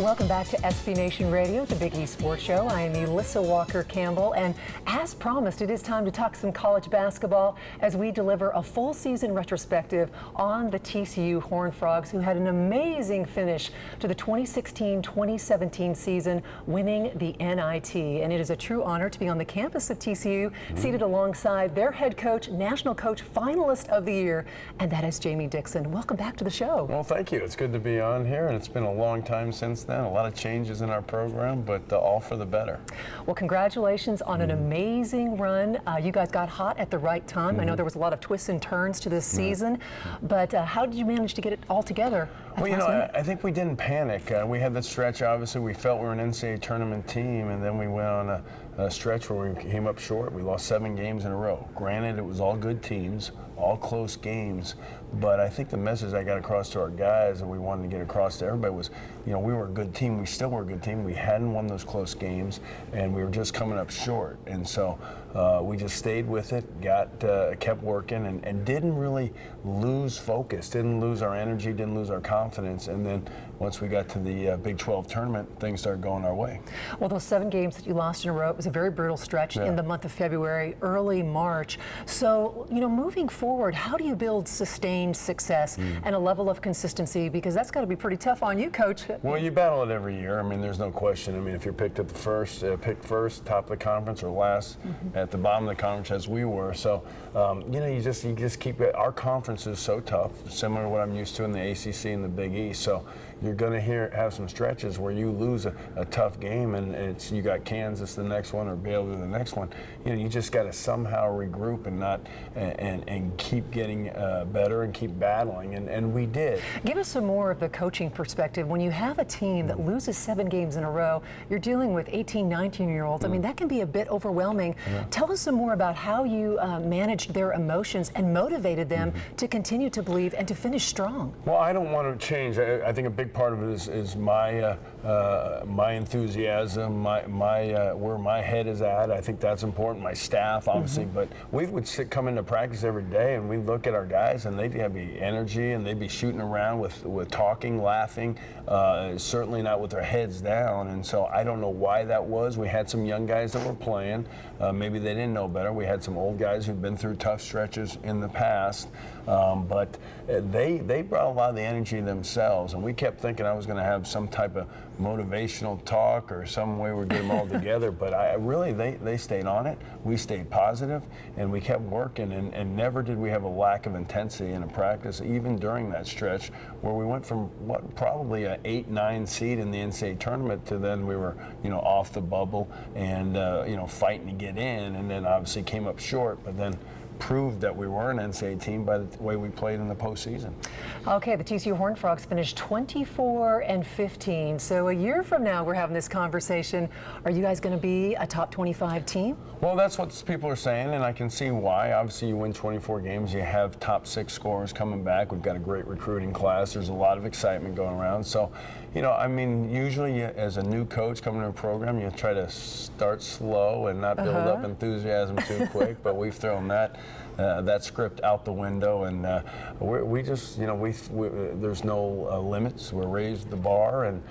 Welcome back to SB Nation Radio, the Big East Sports Show. I am Elissa Campbell, and as promised, it is time to talk some college basketball as we deliver a full season retrospective on the TCU Horned Frogs, who had an amazing finish to the 2016-2017 season, winning the NIT. And it is a true honor to be on the campus of TCU, seated alongside their head coach, national coach, finalist of the year, and that is Jamie Dixon. Welcome back to the show. Well, thank you. It's good to be on here, and it's been a long time since then. A lot of changes in our program, but all for the better. Well, congratulations on an amazing run. You guys got hot at the right time. I know there was a lot of twists and turns to this season, but how did you manage to get it all together? Well, you know, I think we didn't panic. We had that stretch, obviously, we felt we were an NCAA tournament team, and then we went on a stretch where we came up short. We lost 7 games in a row. Granted, it was all good teams, all close games, but I think the message I got across to our guys and we wanted to get across to everybody was, you know, we were a good team. We still were a good team. We hadn't won those close games, and we were just coming up short. And so we just stayed with it, kept working, and didn't really lose focus, didn't lose our energy, didn't lose our confidence. And then once we got to the Big 12 tournament, things started going our way. Well, those 7 games that you lost in a row, it was a very brutal stretch in the month of February, early March. So, you know, moving forward, how do you build sustained success and a level of consistency? Because that's got to be pretty tough on you, Coach. Well, you battle it every year. I mean, there's no question. I mean, if you're picked at the picked first, top of the conference, or last at the bottom of the conference, as we were. So, you know, you just keep it. Our conference is so tough, similar to what I'm used to in the ACC and the Big East. So you're going to have some stretches where you lose a tough game, and it's you got Kansas the next one or Baylor the next one. You know, you just got to somehow regroup and keep getting better and keep battling, and we did. Give us some more of the coaching perspective. When you have a team that loses 7 games in a row, you're dealing with 18, 19-year-olds. I mean, that can be a bit overwhelming. Tell us some more about how you managed their emotions and motivated them to continue to believe and to finish strong. Well, I don't want to change. I think a big part of it is my enthusiasm, where my head is at. I think that's important. My staff, obviously, but we would come into practice every day and we'd look at our guys, and they'd have the energy and they'd be shooting around with talking, laughing, certainly not with their heads down. And so I don't know why that was. We had some young guys that were playing. Maybe they didn't know better. We had some old guys who'd been through tough stretches in the past, but they brought a lot of the energy themselves, and we kept thinking I was going to have some type of motivational talk or some way we'd get them all together, but they stayed on it. We stayed positive, and we kept working, and never did we have a lack of intensity in a practice, even during that stretch where we went from probably an 8-9 seed in the NCAA tournament to then we were, you know, off the bubble and you know, fighting to get in, and then obviously came up short, but then proved that we were an NCAA team by the way we played in the postseason. Okay, the TCU Horned Frogs finished 24-15. So a year from now, we're having this conversation. Are you guys going to be a top 25 team? Well, that's what people are saying, and I can see why. Obviously, you win 24 games, you have top 6 scorers coming back. We've got a great recruiting class. There's a lot of excitement going around. So, you know, I mean, usually as a new coach coming to a program, you try to start slow and not build up enthusiasm too quick, but we've thrown that script out the window, and we just, you know, there's no limits. We're raised the bar, and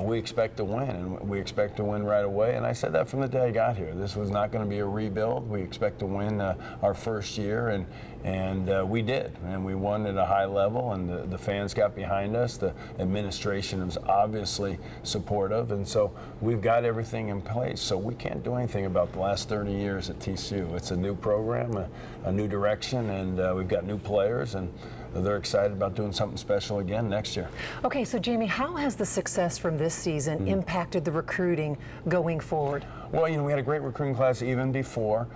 we expect to win, and we expect to win right away. And I said that from the day I got here. This was not going to be a rebuild. We expect to win our first year, and we did, and we won at a high level, and the fans got behind us. The administration was obviously supportive, and so we've got everything in place. So we can't do anything about the last 30 years at TCU. It's a new program, a new direction, and we've got new players, and they're excited about doing something special again next year. Okay, so Jamie, how has the success from this season impacted the recruiting going forward? Well, you know, we had a great recruiting class even before.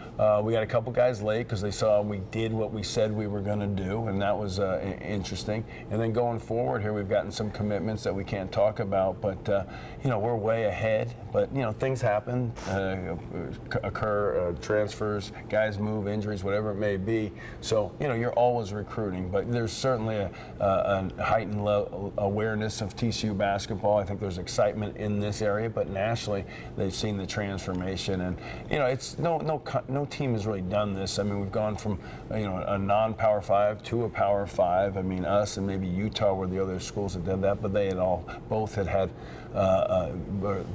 We got a couple guys late because they saw we did what we said we were going to do, and that was interesting. And then going forward here, we've gotten some commitments that we can't talk about, but you know, we're way ahead. But you know, things happen, occur, transfers, guys move, injuries, whatever it may be. So you know, you're always recruiting, but there's certainly a heightened awareness of TCU basketball. I think there's excitement in this area, but nationally, they've seen the transfer transformation. And it's no team has really done this. I mean, we've gone from a non-Power 5 to a Power 5. I mean, us and maybe Utah were the other schools that did that, but they had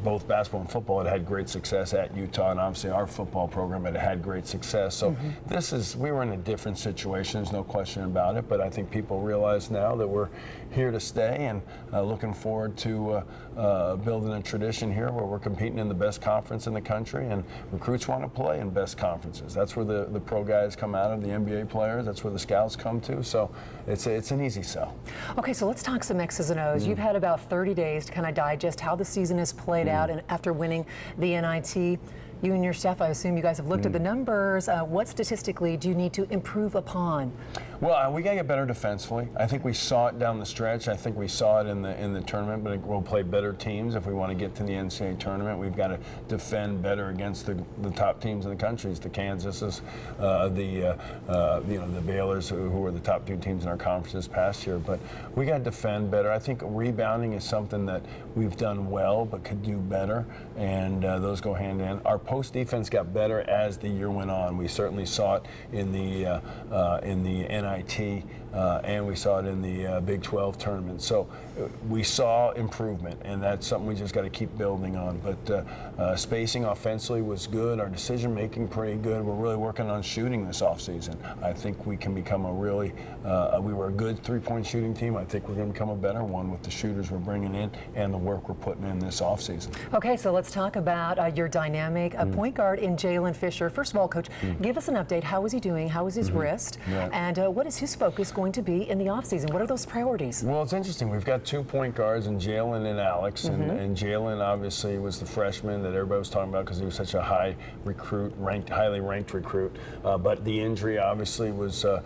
both basketball and football had great success at Utah, and obviously our football program had great success. So we were in a different situation. There's no question about it. But I think people realize now that we're here to stay, and looking forward to building a tradition here where we're competing in the best conference in the country, and recruits want to play in best conferences. That's where the pro guys come out of, the NBA players. That's where the scouts come to. So it's an easy sell. Okay, so let's talk some X's and O's. You've had about 30 days to kind of digest how the season has played out, and after winning the NIT, you and your staff, I assume you guys have looked at the numbers. What statistically do you need to improve upon? Well, we got to get better defensively. I think we saw it down the stretch. I think we saw it in the tournament, but we'll play better teams if we want to get to the NCAA tournament. We've got to defend better against the top teams in the country, the Kansases, the Baylors, who were the top 2 teams in our conference this past year. But we got to defend better. I think rebounding is something that we've done well, but could do better, and those go hand in hand. Our post defense got better as the year went on. We certainly saw it in the NIT, and we saw it in the Big 12 tournament. So we saw improvement, and that's something we just got to keep building on. But spacing offensively was good. Our decision making pretty good. We're really working on shooting this offseason. I think we can become we were a good 3-point shooting team. I think we're going to become a better one with the shooters we're bringing in and the work we're putting in this offseason. Okay, so let's talk about your dynamic point guard in Jalen Fisher. First of all, Coach, give us an update. How is he doing? How is his wrist? Yeah. And what is his focus going to be in the offseason? What are those priorities? Well, it's interesting. We've got 2 point guards in Jalen and Alex, and Jalen obviously was the freshman that everybody was talking about because he was such a highly ranked recruit. But the injury obviously was a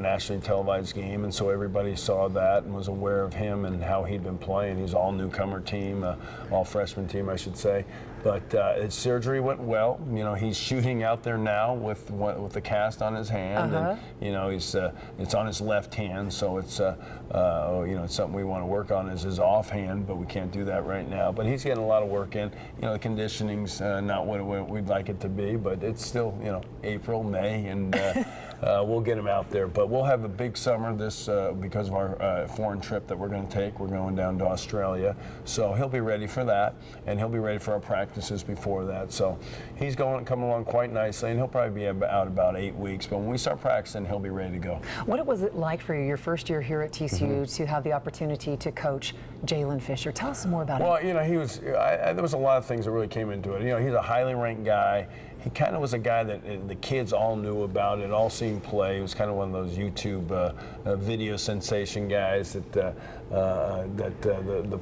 nationally televised game, and so everybody saw that and was aware of him and how he'd been playing. He's all newcomer team, all freshman team, I should say. But his surgery went well. He's shooting out there now with the cast on his hand, and it's on his left hand, so it's it's something we want to work on is his offhand, but we can't do that right now. But he's getting a lot of work in. The conditioning's not what we'd like it to be, but it's still April, May, and we'll get him out there. But we'll have a big summer because of our foreign trip that we're going to take. We're going down to Australia, so he'll be ready for that, and he'll be ready for our practices before that. So he's coming along quite nicely, and he'll probably be out about 8 weeks. But when we start practicing, he'll be ready to go. What was it like for you, your first year here at TCU, to have the opportunity to coach Jalen Fisher? Tell us more about it. Well, there was a lot of things that really came into it. He's a highly ranked guy. He kind of was a guy that the kids all knew about, had all seen play. He was kind of one of those YouTube video sensation guys that the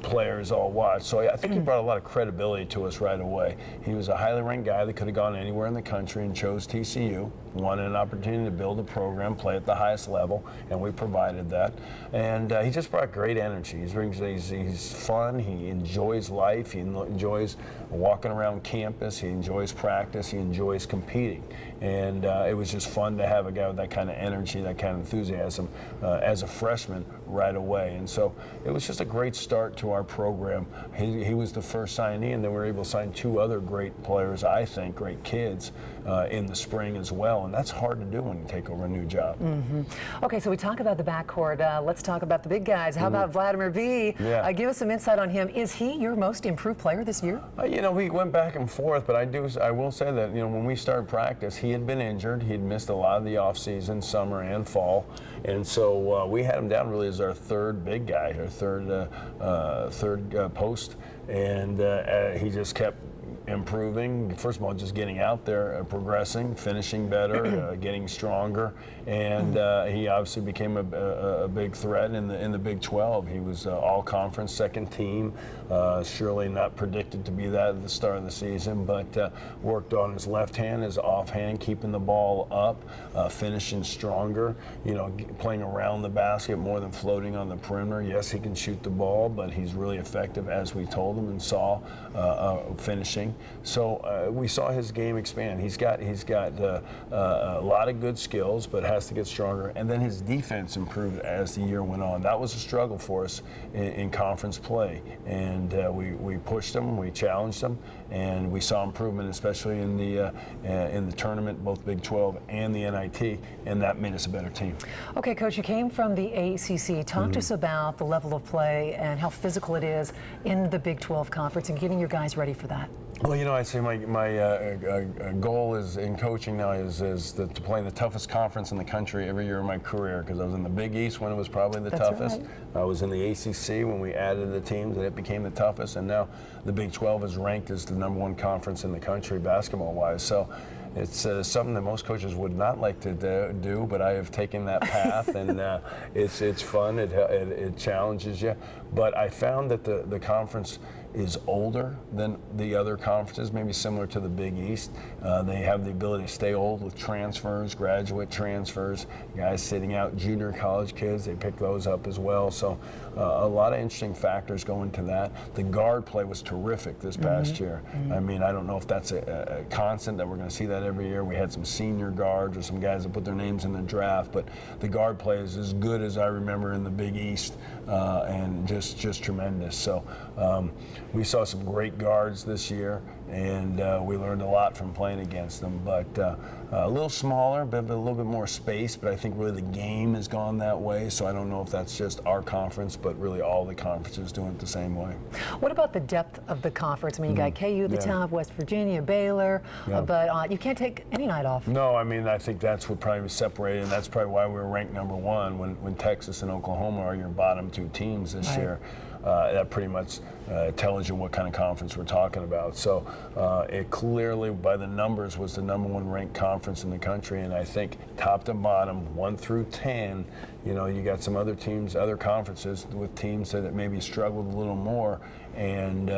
players all watched. So I think he brought a lot of credibility to us right away. He was a highly ranked guy that could have gone anywhere in the country and chose TCU, wanted an opportunity to build a program, play at the highest level, and we provided that. And he just brought great energy. He's fun. He enjoys life. He enjoys walking around campus. He enjoys practice. He enjoys competing. And it was just fun to have a guy with that kind of energy, that kind of enthusiasm as a freshman right away. And so it was just a great start to our program. He was the first signee, and then we were able to sign 2 other great players, I think, great kids, in the spring as well. And that's hard to do when you take over a new job. Okay, so we talk about the backcourt. Let's talk about the big guys. How about Vladimir B? Yeah. Give us some insight on him. Is he your most improved player this year? We went back and forth, but I will say that when we started practice, he had been injured. He'd missed a lot of the off-season, summer and fall, and so we had him down really as our third big guy, our third post, and he just kept improving. First of all, just getting out there, progressing, finishing better, getting stronger, and he obviously became a big threat in the Big 12. He was all-conference second team. Surely not predicted to be that at the start of the season, but worked on his left hand, his offhand, keeping the ball up, finishing stronger. Playing around the basket more than floating on the perimeter. Yes, he can shoot the ball, but he's really effective, as we told him and saw, finishing. coaching. So we saw his game expand. He's got a lot of good skills, but has to get stronger. And then his defense improved as the year went on. That was a struggle for us in conference play, and we pushed him, we challenged him, and we saw improvement, especially in the tournament, both Big 12 and the NIT, and that made us a better team. Okay, Coach, you came from the ACC. Talk to us about the level of play and how physical it is in the Big 12 conference and getting your guys ready for that. Well, you know, I'd say my goal is in coaching now is to play in the toughest conference in the country every year of my career, because I was in the Big East when it was probably the toughest. Right. I was in the ACC when we added the teams and it became the toughest, and now the Big 12 is ranked as the #1 conference in the country basketball-wise. So it's something that most coaches would not like to do, but I have taken that path, and it's fun. It challenges you. But I found that the conference is older than the other conferences, maybe similar to the Big East. They have the ability to stay old with transfers, graduate transfers, guys sitting out, junior college kids, they pick those up as well. So a lot of interesting factors go into that. The guard play was terrific this past year. I mean, I don't know if that's a constant, that we're going to see that every year. We had some senior guards or some guys that put their names in the draft, but the guard play is as good as I remember in the Big East, and just tremendous. So we saw some great guards this year, and we learned a lot from playing against them. But a little smaller, but a little bit more space. But I think really the game has gone that way. So I don't know if that's just our conference, but really all the conferences doing it the same way. What about the depth of the conference? I mean, you got KU at the top, West Virginia, Baylor, but you can't take any night off. No, I mean, I think that's what probably separated, and that's probably why we were ranked #1 when Texas and Oklahoma are your bottom 2 teams this year. That pretty much tells you what kind of conference we're talking about. So it clearly, by the numbers, was the #1 ranked conference in the country. And I think top to bottom, 1 through 10, you know, you got some other teams, other conferences with teams that maybe struggled a little more, and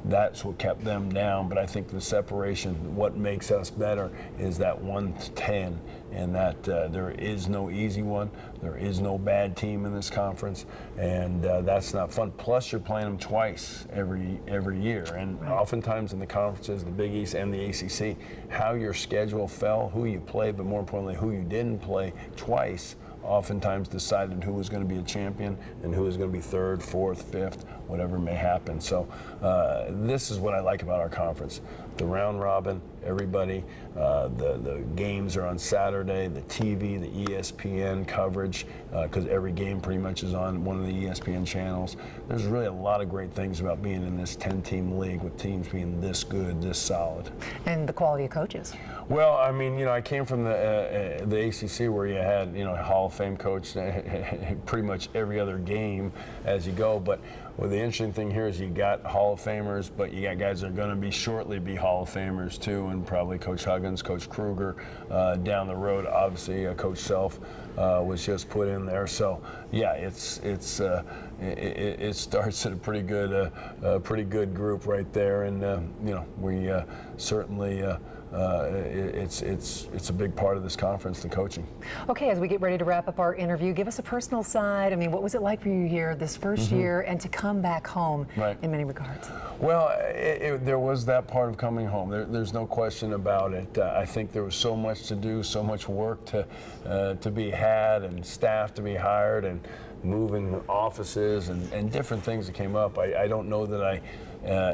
that's what kept them down. But I think the separation, what makes us better, is that 1 to 10, and that there is no easy one. There is no bad team in this conference, and that's not fun. Plus, you're playing them twice every year, and oftentimes in the conferences, the Big East and the ACC, how your schedule fell, who you played, but more importantly, who you didn't play twice, oftentimes decided who was going to be a champion and who was going to be 3rd, 4th, 5th, whatever may happen. So this is what I like about our conference. The round robin, everybody, the games are on Saturday, the TV, the ESPN coverage, because every game pretty much is on one of the ESPN channels. There's really a lot of great things about being in this 10-team league with teams being this good, this solid. And the quality of coaches. Well, I mean, you know, I came from the ACC where you had, you know, a Hall of Fame coach pretty much every other game as you go. But well, the interesting thing here is you got Hall of Famers, but you got guys that are going to be shortly be Hall of Famers too, and probably Coach Huggins, Coach Kruger down the road. Obviously, Coach Self was just put in there. So yeah, it starts at a pretty good group right there, and you know, we certainly. It's a big part of this conference, the coaching. Okay, as we get ready to wrap up our interview, give us a personal side. I mean, what was it like for you here this first year and to come back home in many regards? Well, there was that part of coming home. There's no question about it. I think there was so much to do, so much work to be had, and staff to be hired, and moving offices and different things that came up. I don't know that I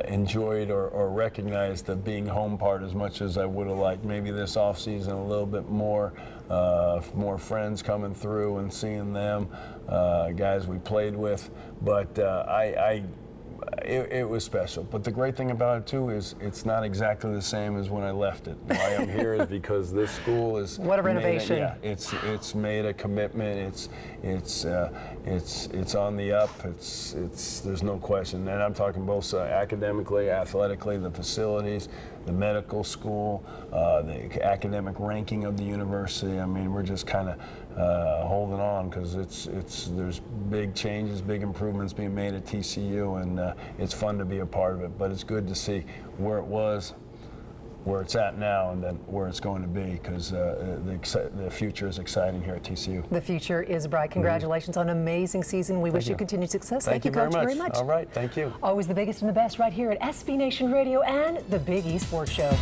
enjoyed or recognized the being home part as much as I would have liked. Maybe this off season a little bit more friends coming through and seeing them, guys we played with. But it was special. But the great thing about it too is it's not exactly the same as when I left it. Why I'm here is because this school is what a renovation. It's made a commitment. It's on the up. There's no question. And I'm talking both academically, athletically, the facilities, the medical school, the academic ranking of the university. I mean, we're just kind of holding on because there's big changes, big improvements being made at TCU, and it's fun to be a part of it. But it's good to see where it was where it's at now and then where it's going to be, because the future is exciting here at TCU. The future is bright. Congratulations on an amazing season. We wish you continued success. Thank you, Coach, very much. All right, thank you. Always the biggest and the best right here at SB Nation Radio and the Big E Sports Show.